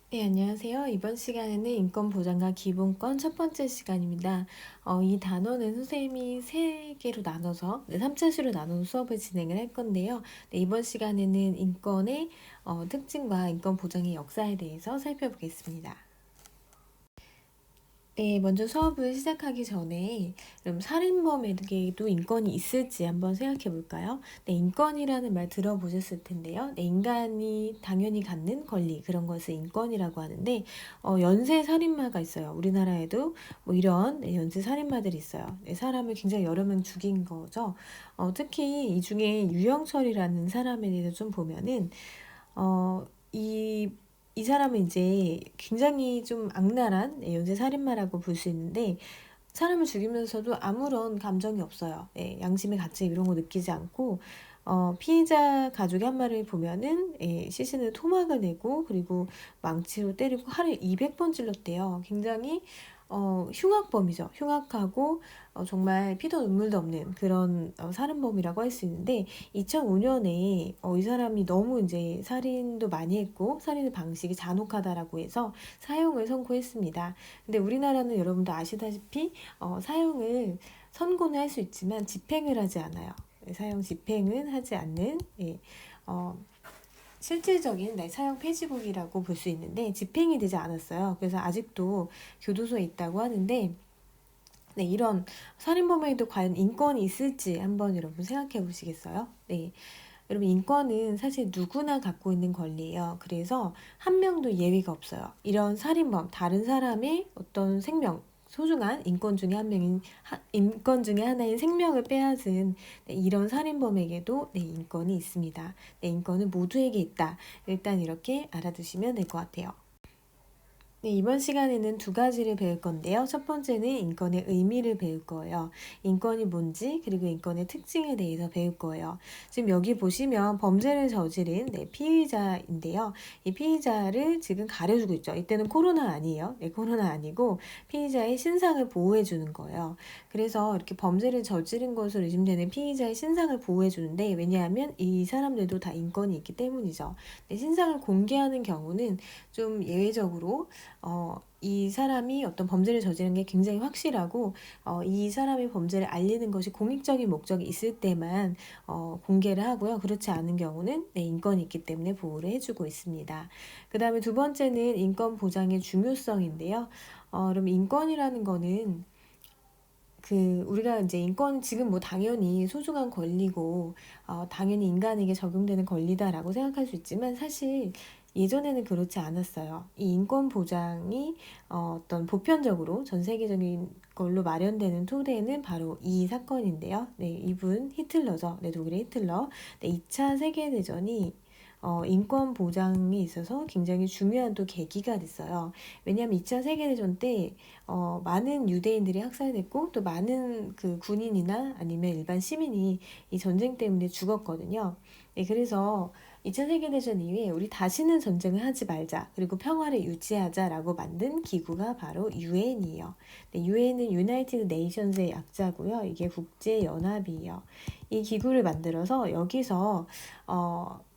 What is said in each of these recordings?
네, 안녕하세요. 이번 시간에는 인권 보장과 기본권 첫 번째 시간입니다. 이 단어는 선생님이 세 개로 나눠서, 3차시로 나눠서 수업을 진행을 할 건데요. 네, 이번 시간에는 인권의 특징과 인권 보장의 역사에 대해서 살펴보겠습니다. 네, 먼저 수업을 시작하기 전에 그럼 살인범에게도 인권이 있을지 한번 생각해 볼까요? 네, 인권이라는 말 들어보셨을 텐데요. 네, 인간이 당연히 갖는 권리, 그런 것을 인권이라고 하는데, 연쇄 살인마가 있어요. 우리나라에도 뭐 이런 연쇄 살인마들이 있어요. 네, 사람을 굉장히 여러 명 죽인 거죠. 특히 이 중에 유영철이라는 사람에 대해서 좀 보면은, 어, 이 이 사람은 이제 굉장히 좀 악랄한 연쇄 살인마라고 볼 수 있는데 사람을 죽이면서도 아무런 감정이 없어요. 양심의 가책 이런 거 느끼지 않고 피해자 가족의 한 말을 보면은 시신을 토막을 내고 그리고 망치로 때리고 하루에 200번 찔렀대요. 굉장히 흉악범이죠. 흉악하고 정말 피도 눈물도 없는 그런 살인범이라고 할 수 있는데 2005년에 이 사람이 너무 이제 살인도 많이 했고 살인의 방식이 잔혹하다라고 해서 사형을 선고했습니다. 근데 우리나라는 여러분도 아시다시피 사형을 선고는 할 수 있지만 집행을 하지 않아요. 사형 집행은 하지 않는 실질적인 사형 폐지국이라고 볼 수 있는데 집행이 되지 않았어요. 그래서 아직도 교도소에 있다고 하는데 이런 살인범에도 과연 인권이 있을지 한번 여러분 생각해 보시겠어요? 네. 여러분 인권은 사실 누구나 갖고 있는 권리예요. 그래서 한 명도 예외가 없어요. 이런 살인범, 다른 사람의 어떤 생명, 소중한 인권 중에 하나인 생명을 빼앗은 이런 살인범에게도 인권이 있습니다. 인권은 모두에게 있다. 일단 이렇게 알아두시면 될 것 같아요. 네, 이번 시간에는 두 가지를 배울 건데요. 첫 번째는 인권의 의미를 배울 거예요. 인권이 뭔지 그리고 인권의 특징에 대해서 배울 거예요. 지금 여기 보시면 범죄를 저지른 피의자인데요. 이 피의자를 지금 가려주고 있죠. 이때는 코로나 아니에요. 코로나 아니고 피의자의 신상을 보호해 주는 거예요. 그래서 이렇게 범죄를 저지른 것으로 의심되는 피의자의 신상을 보호해 주는데 왜냐하면 이 사람들도 다 인권이 있기 때문이죠. 신상을 공개하는 경우는 좀 예외적으로 이 사람이 어떤 범죄를 저지른 게 굉장히 확실하고 이 사람의 범죄를 알리는 것이 공익적인 목적이 있을 때만 공개를 하고요. 그렇지 않은 경우는 인권이 있기 때문에 보호를 해주고 있습니다. 그 다음에 두 번째는 인권 보장의 중요성인데요. 그럼 인권이라는 거는 우리가 이제 인권 지금 뭐 당연히 소중한 권리고 당연히 인간에게 적용되는 권리다라고 생각할 수 있지만 사실 예전에는 그렇지 않았어요. 이 인권 보장이 어떤 보편적으로 전 세계적인 걸로 마련되는 토대는 바로 이 사건인데요. 이분 히틀러죠. 독일의 히틀러. 2차 세계대전이 인권 보장에 있어서 굉장히 중요한 또 계기가 됐어요. 왜냐하면 2차 세계대전 때 많은 유대인들이 학살됐고 또 많은 그 군인이나 아니면 일반 시민이 이 전쟁 때문에 죽었거든요. 그래서 2차 세계대전 이후에 우리 다시는 전쟁을 하지 말자 그리고 평화를 유지하자라고 만든 기구가 바로 유엔이에요. 유엔은 유나이티드 네이션즈의 약자고요. 이게 국제연합이에요. 이 기구를 만들어서 여기서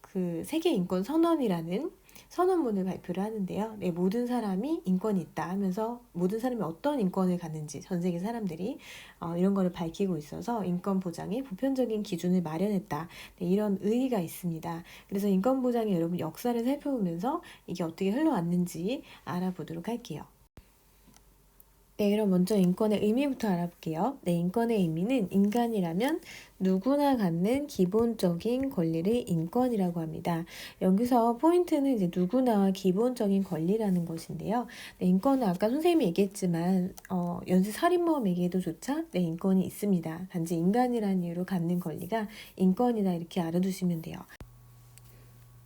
그 세계인권 선언이라는 선언문을 발표를 하는데요. 모든 사람이 인권이 있다 하면서 모든 사람이 어떤 인권을 갖는지 전 세계 사람들이 이런 거를 밝히고 있어서 인권 보장의 보편적인 기준을 마련했다. 이런 의의가 있습니다. 그래서 인권 보장의 여러분 역사를 살펴보면서 이게 어떻게 흘러왔는지 알아보도록 할게요. 그럼 먼저 인권의 의미부터 알아볼게요. 인권의 의미는 인간이라면 누구나 갖는 기본적인 권리를 인권이라고 합니다. 여기서 포인트는 이제 누구나 기본적인 권리라는 것인데요. 인권은 아까 선생님이 얘기했지만 연쇄 살인범에게도조차 인권이 있습니다. 단지 인간이라는 이유로 갖는 권리가 인권이다 이렇게 알아두시면 돼요.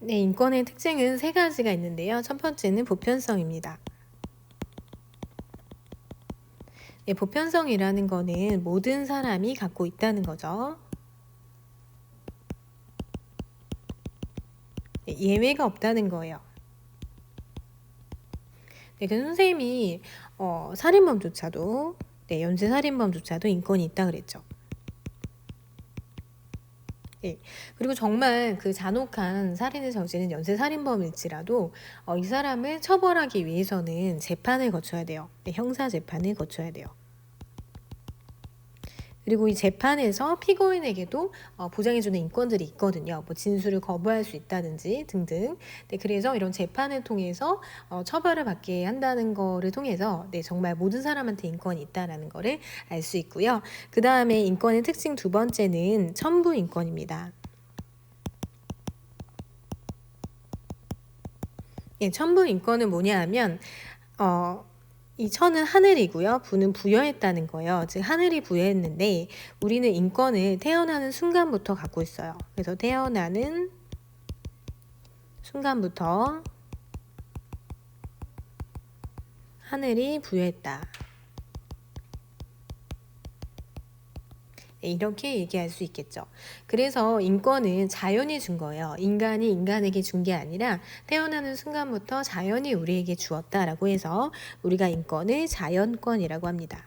인권의 특징은 세 가지가 있는데요. 첫 번째는 보편성입니다. 보편성이라는 거는 모든 사람이 갖고 있다는 거죠. 예외가 없다는 거예요. 그 선생님이 살인범조차도 연쇄 살인범조차도 인권이 있다 그랬죠. 예. 그리고 정말 그 잔혹한 살인을 저지른 연쇄 살인범일지라도 이 사람을 처벌하기 위해서는 재판을 거쳐야 돼요. 네, 형사 재판을 거쳐야 돼요. 그리고 이 재판에서 피고인에게도 보장해주는 인권들이 있거든요. 뭐 진술을 거부할 수 있다든지 등등. 네, 그래서 이런 재판을 통해서 처벌을 받게 한다는 거를 통해서 네, 정말 모든 사람한테 인권이 있다라는 거를 알 수 있고요. 그 다음에 인권의 특징 두 번째는 천부 인권입니다. 예, 천부 인권은 뭐냐 하면 이 천은 하늘이고요. 부는 부여했다는 거예요. 즉 하늘이 부여했는데 우리는 인권을 태어나는 순간부터 갖고 있어요. 그래서 태어나는 순간부터 하늘이 부여했다. 이렇게 얘기할 수 있겠죠. 그래서 인권은 자연이 준 거예요. 인간이 인간에게 준 게 아니라 태어나는 순간부터 자연이 우리에게 주었다라고 해서 우리가 인권을 자연권이라고 합니다.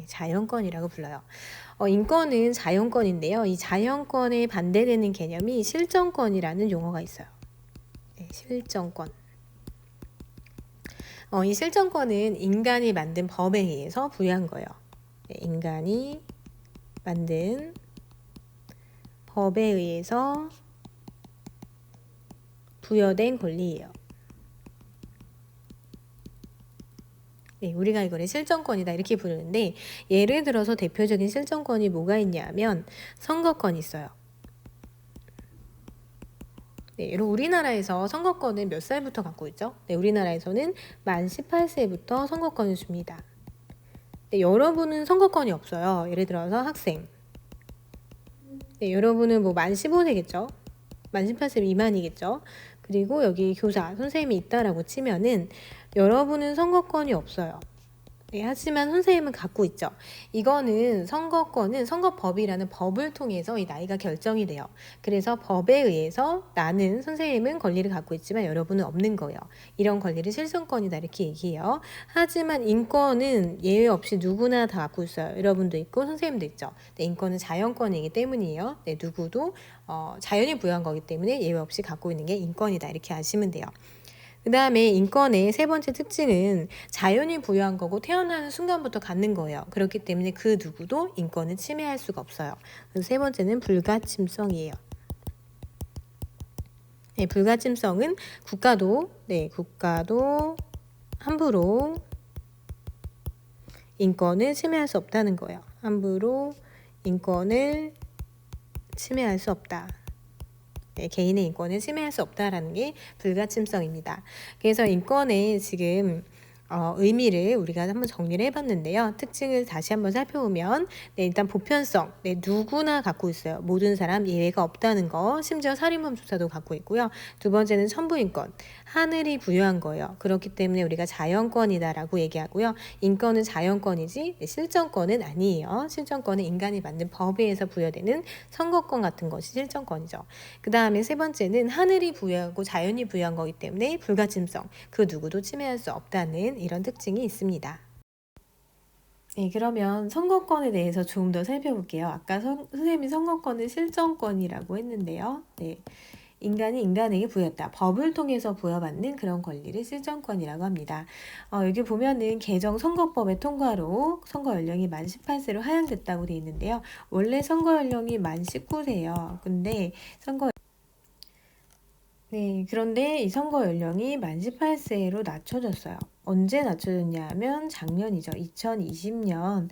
자연권이라고 불러요. 인권은 자연권인데요. 이 자연권에 반대되는 개념이 실정권이라는 용어가 있어요. 네, 실정권. 이 실정권은 인간이 만든 법에 의해서 부여한 거예요. 네, 인간이 만든 법에 의해서 부여된 권리예요. 네, 우리가 이거를 실정권이다 이렇게 부르는데 예를 들어서 대표적인 실정권이 뭐가 있냐면 선거권이 있어요. 네, 우리나라에서 선거권을 몇 살부터 갖고 있죠? 네, 우리나라에서는 만 18세부터 선거권을 줍니다. 네, 여러분은 선거권이 없어요. 예를 들어서 학생. 네, 여러분은 뭐 만 15세겠죠? 만 18세 미만이겠죠? 그리고 여기 교사, 선생님이 있다라고 치면은 여러분은 선거권이 없어요. 네, 하지만 선생님은 갖고 있죠. 이거는 선거권은 선거법이라는 법을 통해서 이 나이가 결정이 돼요. 그래서 법에 의해서 나는 선생님은 권리를 갖고 있지만 여러분은 없는 거예요. 이런 권리를 실선권이다 이렇게 얘기해요. 하지만 인권은 예외 없이 누구나 다 갖고 있어요. 여러분도 있고 선생님도 있죠. 네, 인권은 자연권이기 때문이에요. 네, 누구도 자연이 부여한 거기 때문에 예외 없이 갖고 있는 게 인권이다 이렇게 아시면 돼요. 그 다음에 인권의 세 번째 특징은 자연이 부여한 거고 태어나는 순간부터 갖는 거예요. 그렇기 때문에 그 누구도 인권을 침해할 수가 없어요. 그래서 세 번째는 불가침성이에요. 네, 불가침성은 국가도 함부로 인권을 침해할 수 없다는 거예요. 함부로 인권을 침해할 수 없다. 네, 개인의 인권을 침해할 수 없다라는 게 불가침성입니다. 그래서 인권의 지금 의미를 우리가 한번 정리를 해봤는데요. 특징을 다시 한번 살펴보면 일단 보편성, 누구나 갖고 있어요. 모든 사람 예외가 없다는 거, 심지어 살인범 조사도 갖고 있고요. 두 번째는 천부인권, 하늘이 부여한 거예요. 그렇기 때문에 우리가 자연권이다라고 얘기하고요. 인권은 자연권이지 실정권은 아니에요. 실정권은 인간이 만든 법에 의해서 부여되는 선거권 같은 것이 실정권이죠. 그 다음에 세 번째는 하늘이 부여하고 자연이 부여한 거기 때문에 불가침성, 그 누구도 침해할 수 없다는 이런 특징이 있습니다. 네, 그러면 선거권에 대해서 조금 더 살펴볼게요. 아까 선생님이 선거권을 실정권이라고 했는데요. 네, 인간이 인간에게 부여했다. 법을 통해서 부여받는 그런 권리를 실정권이라고 합니다. 여기 보면은 개정 선거법의 통과로 선거 연령이 만 18세로 하향됐다고 되어 있는데요. 원래 선거 연령이 만 19세예요. 근데 그런데 이 선거 연령이 만 18세로 낮춰졌어요. 언제 낮춰졌냐 하면 작년이죠. 2020년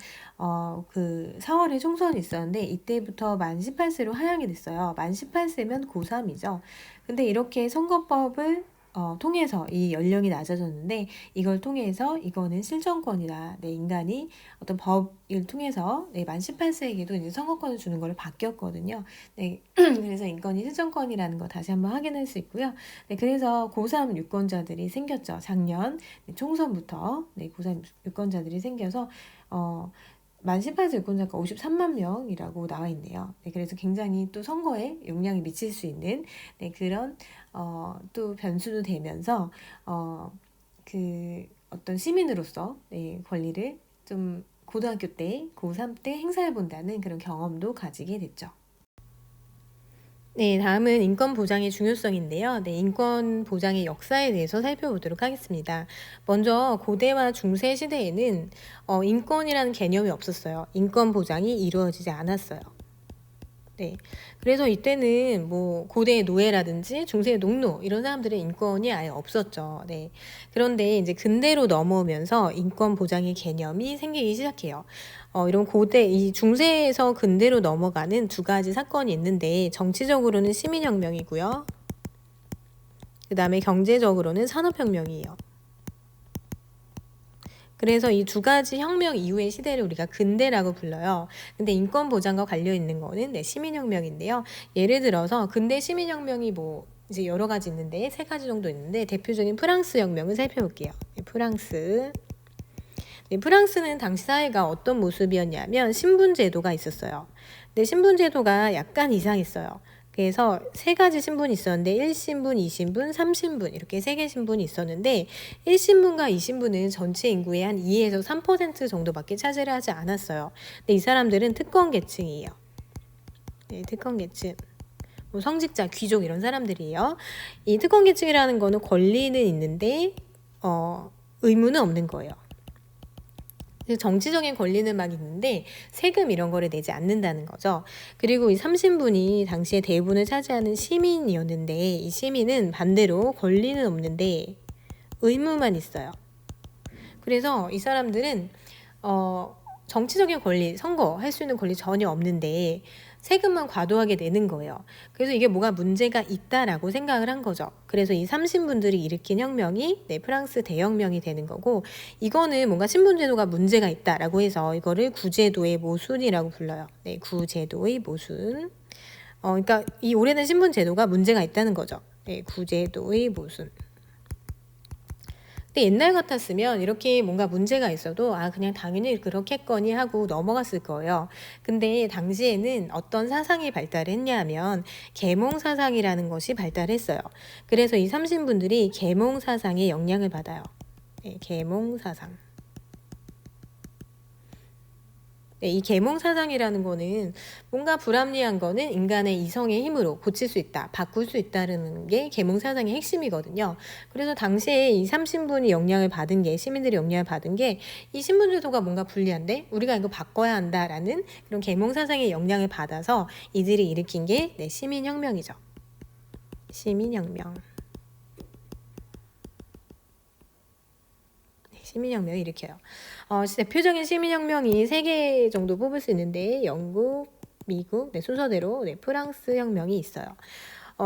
그 4월에 총선이 있었는데 이때부터 만 18세로 하향이 됐어요. 만 18세면 고3이죠. 근데 이렇게 선거법을 통해서 이 연령이 낮아졌는데 이걸 통해서 이거는 실정권이다. 인간이 어떤 법을 통해서 만 18세에게도 이제 선거권을 주는 걸로 바뀌었거든요. 그래서 인권이 실정권이라는 거 다시 한번 확인할 수 있고요. 그래서 고3 유권자들이 생겼죠. 작년 총선부터 고3 유권자들이 생겨서 만 18세 유권자가 53만 명이라고 나와 있네요. 그래서 굉장히 또 선거에 영향이 미칠 수 있는 그런 또 변수도 되면서 그 어떤 시민으로서 권리를 좀 고등학교 때, 고3 때 행사해 본다는 그런 경험도 가지게 됐죠. 네, 다음은 인권 보장의 중요성인데요. 네, 인권 보장의 역사에 대해서 살펴보도록 하겠습니다. 먼저 고대와 중세 시대에는 인권이라는 개념이 없었어요. 인권 보장이 이루어지지 않았어요. 네. 그래서 이때는 뭐 고대의 노예라든지 중세의 농노 이런 사람들의 인권이 아예 없었죠. 네. 그런데 이제 근대로 넘어오면서 인권 보장의 개념이 생기기 시작해요. 이런 고대, 이 중세에서 근대로 넘어가는 두 가지 사건이 있는데 정치적으로는 시민혁명이고요. 그 다음에 경제적으로는 산업혁명이에요. 그래서 이 두 가지 혁명 이후의 시대를 우리가 근대라고 불러요. 근데 인권 보장과 관련 있는 거는 네, 시민혁명인데요. 예를 들어서 근대 시민혁명이 뭐 이제 여러 가지 있는데 세 가지 정도 있는데 대표적인 프랑스 혁명을 살펴볼게요. 네, 프랑스. 네, 프랑스는 당시 사회가 어떤 모습이었냐면 신분제도가 있었어요. 근데 신분제도가 약간 이상했어요. 그래서 세 가지 신분이 있었는데 1신분, 2신분, 3신분 이렇게 세 개 신분이 있었는데 1신분과 2신분은 전체 인구의 한 2에서 3% 정도밖에 차지를 하지 않았어요. 근데 이 사람들은 특권 계층이에요. 네, 특권 계층. 뭐 성직자, 귀족 이런 사람들이에요. 이 특권 계층이라는 거는 권리는 있는데 의무는 없는 거예요. 정치적인 권리는 막 있는데 세금 이런 거를 내지 않는다는 거죠. 그리고 이 30분이 당시에 대부분을 차지하는 시민이었는데 이 시민은 반대로 권리는 없는데 의무만 있어요. 그래서 이 사람들은 정치적인 권리, 선거할 수 있는 권리 전혀 없는데 세금만 과도하게 내는 거예요. 그래서 이게 뭐가 문제가 있다라고 생각을 한 거죠. 그래서 이 30분들이 일으킨 혁명이 네, 프랑스 대혁명이 되는 거고 이거는 뭔가 신분제도가 문제가 있다라고 해서 이거를 구제도의 모순이라고 불러요. 네, 구제도의 모순. 그러니까 이 오래된 신분제도가 문제가 있다는 거죠. 네, 구제도의 모순. 근데 옛날 같았으면 이렇게 뭔가 문제가 있어도 그냥 당연히 그렇겠거니 하고 넘어갔을 거예요. 근데 당시에는 어떤 사상이 발달했냐 하면 계몽 사상이라는 것이 발달했어요. 그래서 이 삼신분들이 계몽 사상의 영향을 받아요. 네, 계몽 사상. 네, 이 계몽 사상이라는 거는 뭔가 불합리한 거는 인간의 이성의 힘으로 고칠 수 있다, 바꿀 수 있다는 게 계몽 사상의 핵심이거든요. 그래서 당시에 이 삼신분이 영향을 받은 게 시민들이 영향을 받은 게 이 신분제도가 뭔가 불리한데 우리가 이거 바꿔야 한다라는 그런 계몽 사상의 영향을 받아서 이들이 일으킨 게 네, 시민혁명이죠. 시민혁명. 시민혁명을 일으켜요. 대표적인 시민혁명이 3개 정도 뽑을 수 있는데 영국, 미국, 네, 순서대로 네, 프랑스 혁명이 있어요.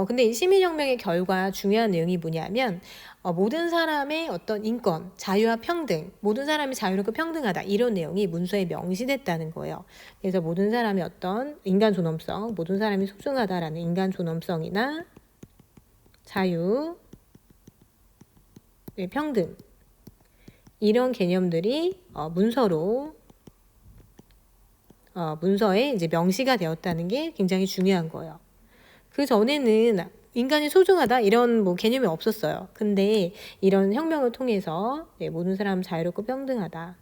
근데 이 시민혁명의 결과 중요한 내용이 뭐냐면 모든 사람의 어떤 인권, 자유와 평등, 모든 사람이 자유롭고 평등하다 이런 내용이 문서에 명시됐다는 거예요. 그래서 모든 사람의 어떤 인간 존엄성, 모든 사람이 소중하다라는 인간 존엄성이나 자유, 네, 평등 이런 개념들이 문서에 이제 명시가 되었다는 게 굉장히 중요한 거예요. 그 전에는 인간이 소중하다 이런 뭐 개념이 없었어요. 근데 이런 혁명을 통해서 네, 모든 사람 자유롭고 평등하다.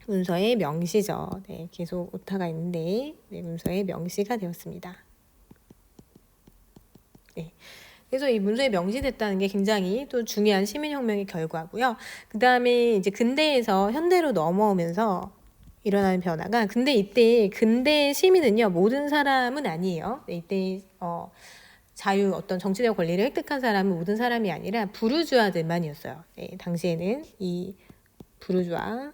문서에 명시죠. 네, 계속 오타가 있는데 네, 문서에 명시가 되었습니다. 네. 그래서 이 문서에 명시됐다는 게 굉장히 또 중요한 시민혁명의 결과고요. 그 다음에 이제 근대에서 현대로 넘어오면서 일어나는 변화가 근데 이때 근대 시민은요 모든 사람은 아니에요. 이때 자유 어떤 정치적 권리를 획득한 사람은 모든 사람이 아니라 부르주아들만이었어요. 네, 당시에는 이 부르주아는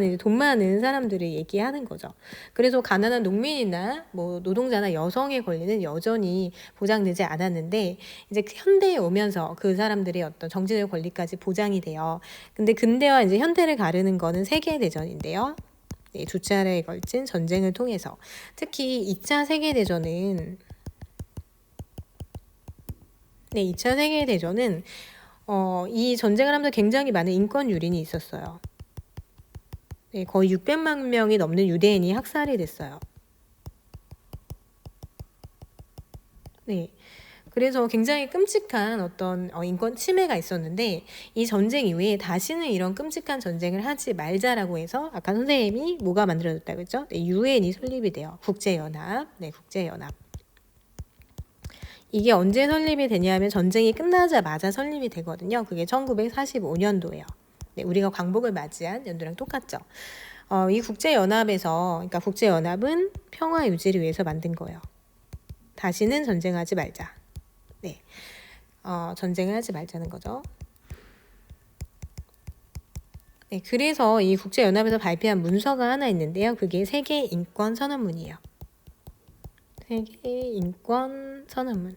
이제 돈 많은 사람들을 얘기하는 거죠. 그래서 가난한 농민이나 뭐 노동자나 여성의 권리는 여전히 보장되지 않았는데 이제 현대에 오면서 그 사람들의 어떤 정치적 권리까지 보장이 돼요. 근데 근대와 이제 현대를 가르는 거는 세계대전인데요. 네, 두 차례에 걸친 전쟁을 통해서 특히 2차 세계대전은 네, 2차 세계대전은 이 전쟁을 하면서 굉장히 많은 인권 유린이 있었어요. 네, 거의 600만 명이 넘는 유대인이 학살이 됐어요. 네. 그래서 굉장히 끔찍한 어떤 인권 침해가 있었는데 이 전쟁 이후에 다시는 이런 끔찍한 전쟁을 하지 말자라고 해서 아까 선생님이 뭐가 만들어졌다고 했죠? 네, 유엔이 설립이 돼요. 국제연합. 네, 국제연합. 이게 언제 설립이 되냐면 전쟁이 끝나자마자 설립이 되거든요. 그게 1945년도예요. 네, 우리가 광복을 맞이한 연도랑 똑같죠. 이 국제연합에서, 그러니까 국제연합은 평화 유지를 위해서 만든 거예요. 다시는 전쟁하지 말자. 네, 전쟁을 하지 말자는 거죠. 네, 그래서 이 국제연합에서 발표한 문서가 하나 있는데요. 그게 세계 인권 선언문이에요. 세계 인권 선언문.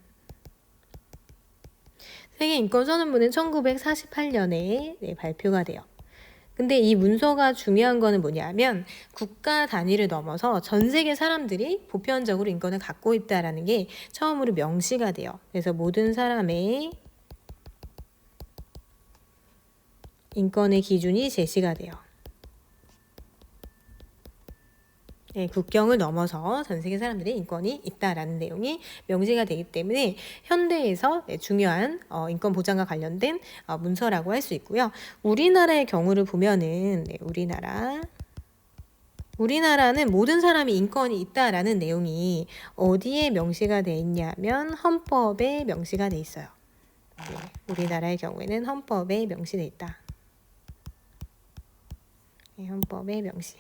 세계 인권 선언문은 1948년에 발표가 돼요. 근데 이 문서가 중요한 거는 뭐냐면 국가 단위를 넘어서 전 세계 사람들이 보편적으로 인권을 갖고 있다라는 게 처음으로 명시가 돼요. 그래서 모든 사람의 인권의 기준이 제시가 돼요. 네, 국경을 넘어서 전 세계 사람들의 인권이 있다라는 내용이 명시가 되기 때문에 현대에서 중요한 인권 보장과 관련된 문서라고 할 수 있고요. 우리나라의 경우를 보면은 우리나라는 모든 사람이 인권이 있다라는 내용이 어디에 명시가 돼 있냐면 헌법에 명시가 돼 있어요. 네, 우리나라의 경우에는 헌법에 명시돼 있다. 네, 헌법에 명시.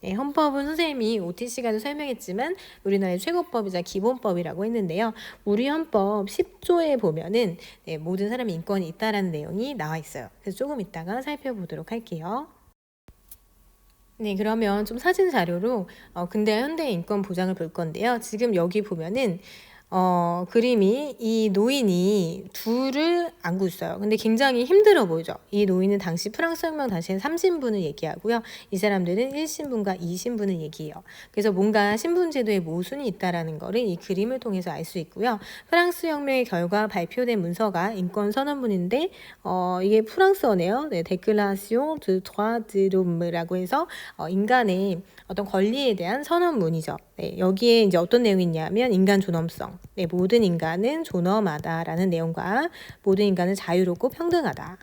네, 헌법은 선생님이 OT 시간에 설명했지만 우리나라의 최고법이자 기본법이라고 했는데요. 우리 헌법 10조에 보면은 모든 사람의 인권이 있다라는 내용이 나와 있어요. 그래서 조금 이따가 살펴보도록 할게요. 네, 그러면 좀 사진 자료로 근대와 현대의 인권 보장을 볼 건데요. 지금 여기 보면은 그림이 이 노인이 둘을 안고 있어요. 근데 굉장히 힘들어 보이죠. 이 노인은 당시 프랑스 혁명 당시에 3신분을 얘기하고요. 이 사람들은 1신분과 2신분을 얘기해요. 그래서 뭔가 신분제도에 모순이 있다라는 거를 이 그림을 통해서 알 수 있고요. 프랑스 혁명의 결과 발표된 문서가 인권 선언문인데 이게 프랑스어네요. 네, 데클라시옹 드 droit de l'homme라고 해서 인간의 어떤 권리에 대한 선언문이죠. 네, 여기에 이제 어떤 내용이 있냐면 인간 존엄성. 네, 모든 인간은 존엄하다라는 내용과 모든 인간은 자유롭고 평등하다.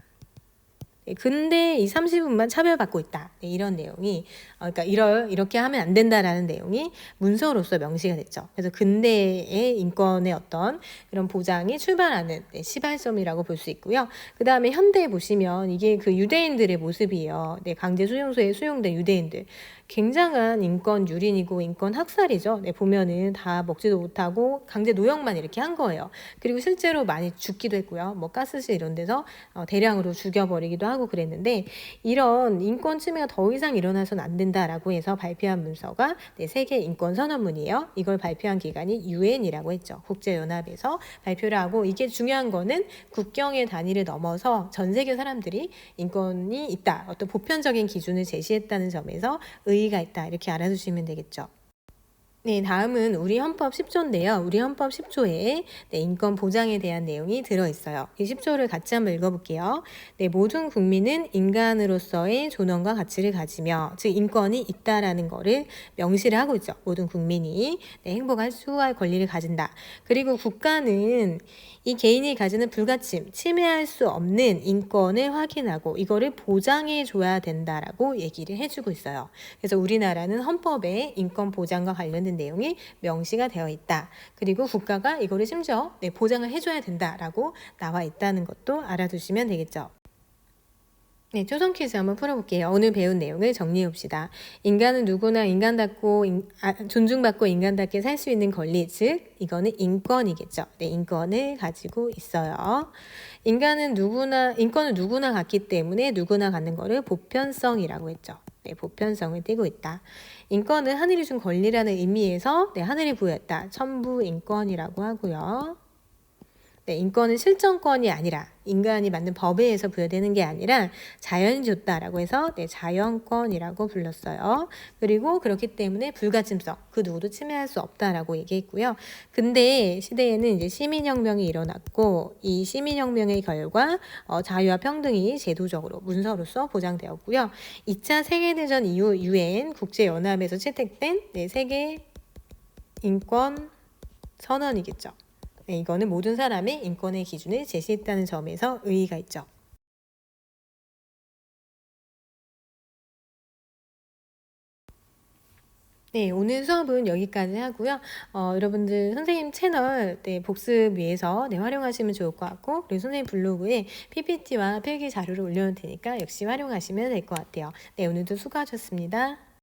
네, 근데 이 30분만 차별받고 있다. 네, 이런 내용이 그러니까 이렇게 하면 안 된다라는 내용이 문서로서 명시가 됐죠. 그래서 근대의 인권의 어떤 이런 보장이 출발하는 시발점이라고 볼 수 있고요. 그 다음에 현대에 보시면 이게 그 유대인들의 모습이에요. 네, 강제 수용소에 수용된 유대인들. 굉장한 인권 유린이고 인권 학살이죠. 네, 보면은 다 먹지도 못하고 강제 노역만 이렇게 한 거예요. 그리고 실제로 많이 죽기도 했고요. 뭐 가스실 이런 데서 대량으로 죽여버리기도 하고 그랬는데 이런 인권 침해가 더 이상 일어나서는 안 된다라고 해서 발표한 문서가 세계 인권 선언문이에요. 이걸 발표한 기관이 유엔이라고 했죠. 국제연합에서 발표를 하고 이게 중요한 거는 국경의 단위를 넘어서 전 세계 사람들이 인권이 있다. 어떤 보편적인 기준을 제시했다는 점에서 의의가 있다. 이렇게 알아두시면 되겠죠. 네, 다음은 우리 헌법 10조인데요. 우리 헌법 10조에 인권 보장에 대한 내용이 들어있어요. 이 10조를 같이 한번 읽어볼게요. 네, 모든 국민은 인간으로서의 존엄과 가치를 가지며 즉 인권이 있다라는 거를 명시를 하고 있죠. 모든 국민이 행복할 수할 권리를 가진다. 그리고 국가는 이 개인이 가지는 불가침, 침해할 수 없는 인권을 확인하고 이거를 보장해 줘야 된다라고 얘기를 해주고 있어요. 그래서 우리나라는 헌법에 인권 보장과 관련된 내용이 명시가 되어 있다. 그리고 국가가 이거를 심지어 보장을 해줘야 된다라고 나와 있다는 것도 알아두시면 되겠죠. 네, 초성 퀴즈 한번 풀어볼게요. 오늘 배운 내용을 정리해봅시다. 인간은 누구나 인간답고 존중받고 인간답게 살 수 있는 권리, 즉 이거는 인권이겠죠. 네, 인권을 가지고 있어요. 인권은 누구나 갖기 때문에 누구나 갖는 거를 보편성이라고 했죠. 네, 보편성을 띠고 있다. 인권은 하늘이 준 권리라는 의미에서 하늘이 부여했다. 천부 인권이라고 하고요. 네, 인권은 실정권이 아니라 인간이 만든 법에 의해서 부여되는 게 아니라 자연이 줬다라고 해서 자연권이라고 불렀어요. 그리고 그렇기 때문에 불가침성, 그 누구도 침해할 수 없다라고 얘기했고요. 근데 시대에는 이제 시민혁명이 일어났고 이 시민혁명의 결과 자유와 평등이 제도적으로 문서로서 보장되었고요. 2차 세계대전 이후 유엔 국제연합에서 채택된 세계 인권 선언이겠죠. 네, 이거는 모든 사람의 인권의 기준을 제시했다는 점에서 의의가 있죠. 네, 오늘 수업은 여기까지 하고요. 여러분들 선생님 채널 복습 위해서 활용하시면 좋을 것 같고, 그리고 선생님 블로그에 PPT와 필기 자료를 올려놓을 테니까 역시 활용하시면 될 것 같아요. 네, 오늘도 수고하셨습니다.